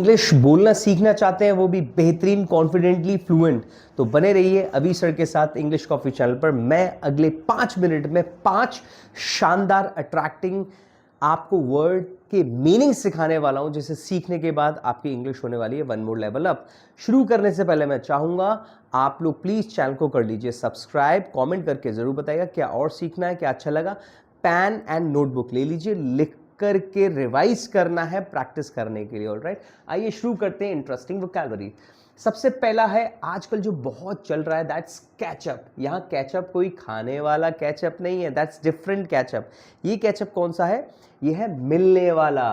English बोलना सीखना चाहते हैं, वो भी बेहतरीन कॉन्फिडेंटली फ्लुएंट, तो बने रहिए अभी सर के साथ इंग्लिश कॉफी चैनल पर। मैं अगले 5 मिनट में 5 शानदार अट्रैक्टिंग आपको वर्ड के मीनिंग सिखाने वाला हूं, जिसे सीखने के बाद आपकी इंग्लिश होने वाली है वन मोर लेवल अप। शुरू करने से पहले मैं चाहूंगा आप लोग प्लीज चैनल को कर लीजिए सब्सक्राइब, कमेंट करके जरूर बताइएगा क्या और सीखना है, क्या अच्छा लगा। पेन एंड नोटबुक ले लीजिए, लिख करके रिवाइज करना है प्रैक्टिस करने के लिए। ऑलराइट, आइए शुरू करते हैं इंटरेस्टिंग वोकैबुलरी। सबसे पहला है आजकल जो बहुत चल रहा है, दैट्स कैचअप। यहाँ कैचअप कोई खाने वाला कैचअप नहीं है, दैट्स डिफरेंट कैचअप। ये कैचअप कौन सा है? ये है मिलने वाला।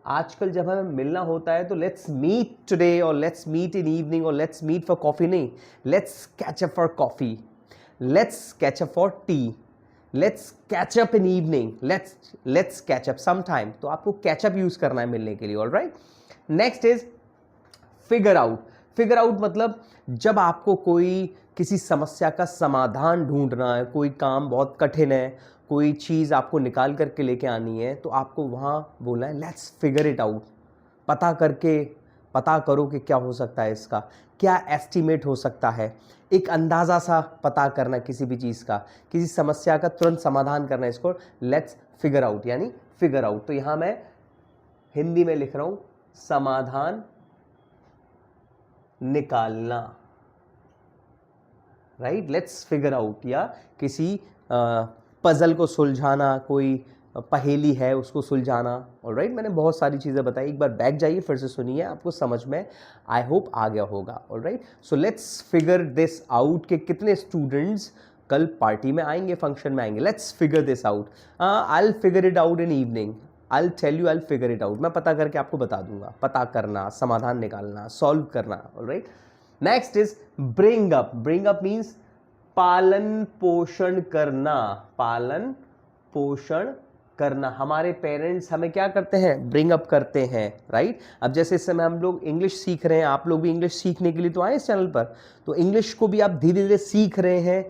आजकल जब हमें मिलना होता है तो लेट्स मीट टुडे और लेट्स मीट इन इवनिंग और लेट्स मीट फॉर कॉफी नहीं, let's catch up for coffee, let's catch up for tea, let's catch up in evening, let's catch up sometime. तो आपको कैचअप यूज करना है मिलने के लिए। Alright, next is figure out. Figure out मतलब जब आपको कोई किसी समस्या का समाधान ढूंढना है, कोई काम बहुत कठिन है, कोई चीज आपको निकाल करके लेके आनी है, तो आपको वहां बोलना है लेट्स फिगर इट आउट। पता करो कि क्या हो सकता है, इसका क्या एस्टिमेट हो सकता है, एक अंदाजा सा पता करना किसी भी चीज का, किसी समस्या का तुरंत समाधान करना, इसको लेट्स फिगर आउट यानी फिगर आउट। तो यहां मैं हिंदी में लिख रहा हूं समाधान निकालना। राइट, लेट्स फिगर आउट, या किसी पजल को सुलझाना, कोई पहेली है उसको सुलझाना। ऑलराइट, मैंने बहुत सारी चीज़ें बताई, एक बार बैक जाइए फिर से सुनिए, आपको समझ में आई होप आ गया होगा। Alright, so let's figure this out के कितने स्टूडेंट्स कल पार्टी में आएंगे, फंक्शन में आएंगे। Let's figure this out, I will figure it out in evening, I will tell you, I will figure it out. मैं पता करके आपको बता दूंगा। पता करना, समाधान निकालना, सॉल्व करना। Alright, next is bring up. Bring up means पालन पोषण करना। पालन पोषण करना। हमारे पेरेंट्स हमें क्या करते हैं? ब्रिंग अप करते हैं। राइट, अब जैसे इस समय हम लोग इंग्लिश सीख रहे हैं, आप लोग भी इंग्लिश सीखने के लिए तो आए इस चैनल पर, तो इंग्लिश को भी आप धीरे धीरे सीख रहे हैं,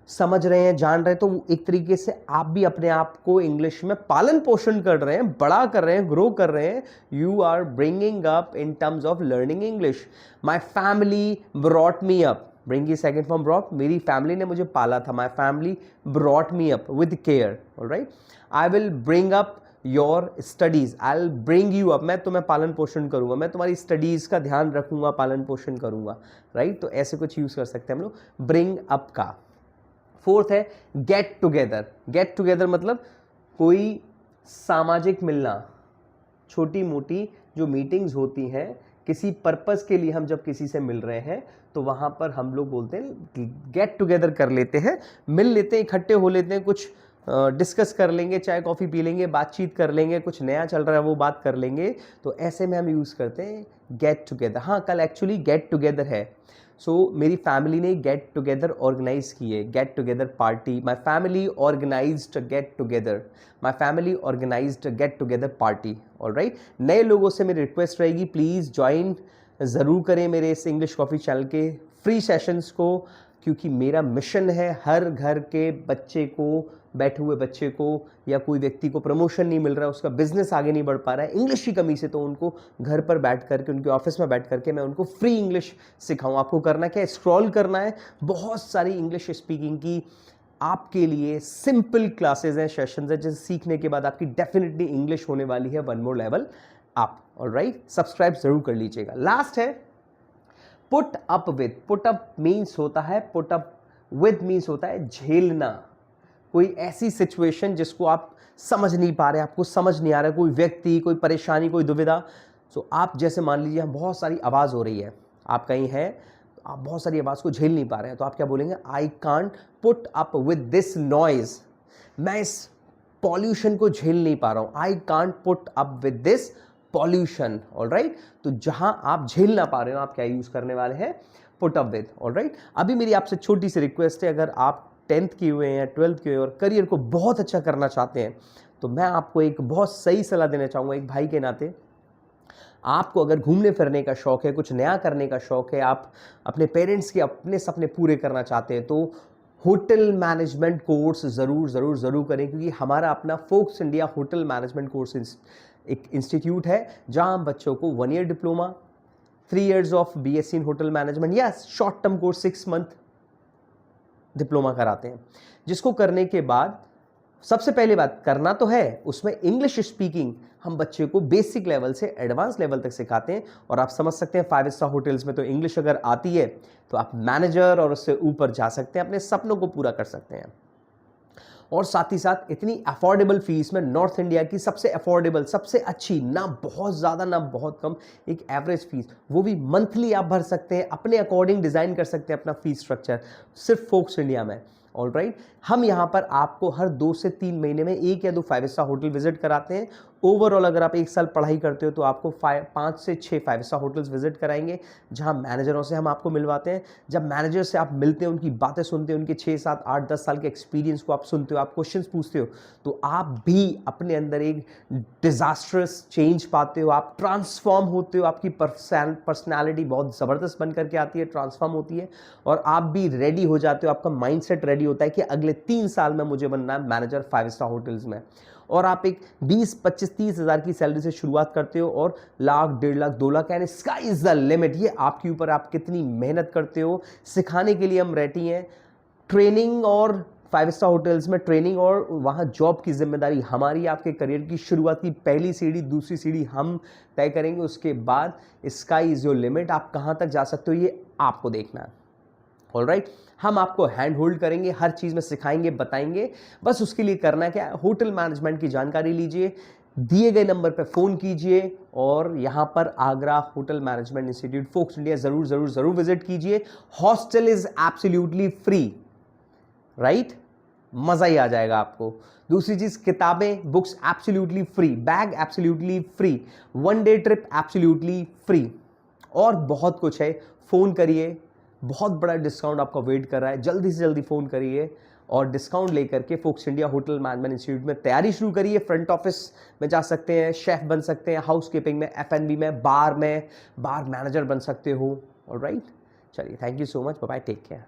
समझ रहे हैं, जान रहे हैं, तो एक तरीके से आप भी अपने आप को इंग्लिश में पालन पोषण कर रहे हैं, बड़ा कर रहे हैं, ग्रो कर रहे हैं। You are bringing up in terms of learning English. My family brought me up. Bring की सेकेंड फॉर्म ब्रॉट, मेरी फैमिली ने मुझे पाला था। My family brought me up with care. Alright, I will bring up your studies, I will bring you up, मैं तुम्हें पालन पोषण करूंगा, मैं तुम्हारी स्टडीज का ध्यान रखूंगा, पालन पोषण करूंगा। राइट, तो ऐसे कुछ यूज कर सकते हैं हम लोग ब्रिंग अप का। फोर्थ है गेट टुगेदर। गेट टुगेदर मतलब कोई सामाजिक मिलना, छोटी मोटी जो मीटिंग्स होती हैं किसी पर्पस के लिए, हम जब किसी से मिल रहे हैं तो वहां पर हम लोग बोलते हैं गेट टुगेदर कर लेते हैं, मिल लेते हैं, इकट्ठे हो लेते हैं, कुछ डिस्कस कर लेंगे, चाय कॉफ़ी पी लेंगे, बातचीत कर लेंगे, कुछ नया चल रहा है वो बात कर लेंगे। तो ऐसे में हम यूज़ करते हैं गेट टुगेदर। हाँ, कल एक्चुअली गेट टुगेदर है। मेरी फैमिली ने गेट टुगेदर ऑर्गेनाइज की है, get together party. My family organised get together, my family organised get together party. Alright, नए लोगों से मेरी रिक्वेस्ट रहेगी, प्लीज़ ज्वाइन ज़रूर करें मेरे इस इंग्लिश कॉफ़ी चैनल के फ्री सेशंस को, क्योंकि मेरा मिशन है हर घर के बच्चे को, बैठे हुए बच्चे को, या कोई व्यक्ति को प्रमोशन नहीं मिल रहा है, उसका बिजनेस आगे नहीं बढ़ पा रहा है इंग्लिश की कमी से, तो उनको घर पर बैठ करके, उनके ऑफिस में बैठ करके मैं उनको फ्री इंग्लिश सिखाऊं। आपको करना क्या है? स्क्रॉल करना है, बहुत सारी इंग्लिश स्पीकिंग की आपके लिए सिंपल क्लासेस हैं, सेशंस हैं, जिसे सीखने के बाद आपकी डेफिनेटली इंग्लिश होने वाली है one more level up. Alright, subscribe जरूर कर लीजिएगा। लास्ट है put up with. Put up means होता है, पुट अप विद मीन्स होता है झेलना। कोई ऐसी सिचुएशन जिसको आप समझ नहीं पा रहे, आपको समझ नहीं आ रहा है, कोई व्यक्ति, कोई परेशानी, कोई दुविधा। आप जैसे मान लीजिए बहुत सारी आवाज़ हो रही है, आप कहीं हैं, तो आप बहुत सारी आवाज़ को झेल नहीं पा रहे हैं, तो आप क्या बोलेंगे? I can't put up with this noise. मैं इस पॉल्यूशन को झेल नहीं पा रहा हूं। I can't put up with this pollution. Alright, तो जहां आप झेल ना पा रहे हो, आप क्या यूज करने वाले हैं? Put up with. ऑलराइट, अभी मेरी आपसे छोटी सी रिक्वेस्ट है, अगर आप 10th किए हुए हैं, 12th किए हुए हैं और करियर को बहुत अच्छा करना चाहते हैं, तो मैं आपको एक बहुत सही सलाह देना चाहूँगा एक भाई के नाते। आपको अगर घूमने फिरने का शौक है, कुछ नया करने का शौक है, आप अपने पेरेंट्स के अपने सपने पूरे करना चाहते हैं, तो होटल मैनेजमेंट कोर्स ज़रूर ज़रूर ज़रूर करें, क्योंकि हमारा अपना focus India hotel management course एक इंस्टीट्यूट है जहां हम बच्चों को 1 year diploma, 3 years of BSc in hotel management या short term course 6 month diploma कराते हैं, जिसको करने के बाद सबसे पहले बात करना तो है उसमें इंग्लिश स्पीकिंग हम बच्चे को बेसिक लेवल से एडवांस लेवल तक सिखाते हैं। और आप समझ सकते हैं 5 स्टार होटल्स में तो इंग्लिश अगर आती है तो आप मैनेजर और उससे ऊपर जा सकते हैं, अपने सपनों को पूरा कर सकते हैं। और साथ ही साथ इतनी अफोर्डेबल फीस में, नॉर्थ इंडिया की सबसे अफोर्डेबल, सबसे अच्छी, ना बहुत ज़्यादा ना बहुत कम, एक एवरेज फीस, वो भी मंथली आप भर सकते हैं, अपने अकॉर्डिंग डिज़ाइन कर सकते हैं अपना फीस स्ट्रक्चर, सिर्फ फोक्स इंडिया में। ऑलराइट, हम यहाँ पर आपको हर 2 से 3 महीने में 1 या 2 5 स्टार होटल विजिट कराते हैं। ओवरऑल अगर आप 1 साल पढ़ाई करते हो तो आपको 5 से 6 5 स्टार होटल्स विजिट कराएंगे, जहाँ मैनेजरों से हम आपको मिलवाते हैं। जब मैनेजर से आप मिलते हैं, उनकी बातें सुनते हैं, उनके 6 7 8 10 साल के एक्सपीरियंस को आप सुनते हो, आप क्वेश्चंस पूछते हो, तो आप भी अपने अंदर एक डिजास्टरस चेंज पाते हो, आप ट्रांसफॉर्म होते हो, आपकी पर्सनैलिटी बहुत ज़बरदस्त बन करके आती है, ट्रांसफॉर्म होती है, और आप भी रेडी हो जाते हो, आपका माइंडसेट रेडी होता है कि अगले 3 साल में मुझे बनना है मैनेजर 5 स्टार होटल्स में। और आप एक 20 25 30 हज़ार की सैलरी से शुरुआत करते हो और लाख 1.5 लाख 2 लाख, यानी स्काई इज द लिमिट। ये आपके ऊपर, आप कितनी मेहनत करते हो। सिखाने के लिए हम रेडी हैं। ट्रेनिंग और 5 स्टार होटल्स में ट्रेनिंग और वहाँ जॉब की जिम्मेदारी हमारी। आपके करियर की शुरुआत की पहली सीढ़ी, दूसरी सीढ़ी हम तय करेंगे, उसके बाद स्काई इज योर लिमिट। आप कहाँ तक जा सकते हो ये आपको देखना है। ऑलराइट, हम आपको हैंड होल्ड करेंगे, हर चीज़ में सिखाएंगे, बताएंगे। बस उसके लिए करना क्या है, होटल मैनेजमेंट की जानकारी लीजिए, दिए गए नंबर पर फ़ोन कीजिए और यहाँ पर Agra hotel management institute Fox India ज़रूर ज़रूर ज़रूर विजिट कीजिए। Hostel is absolutely free, right, मज़ा ही आ जाएगा आपको। दूसरी चीज़, किताबें, books absolutely free, bag absolutely free, 1 day trip absolutely free, और बहुत कुछ है। फ़ोन करिए, बहुत बड़ा डिस्काउंट आपका वेट कर रहा है, जल्दी से जल्दी फ़ोन करिए और डिस्काउंट लेकर के Fox India hotel management institute में तैयारी शुरू करिए। फ्रंट ऑफिस में जा सकते हैं, शेफ बन सकते हैं, हाउस कीपिंग में, F&B में, बार मैनेजर बन सकते हो। ऑलराइट, चलिए, thank you so much, bye bye, take care.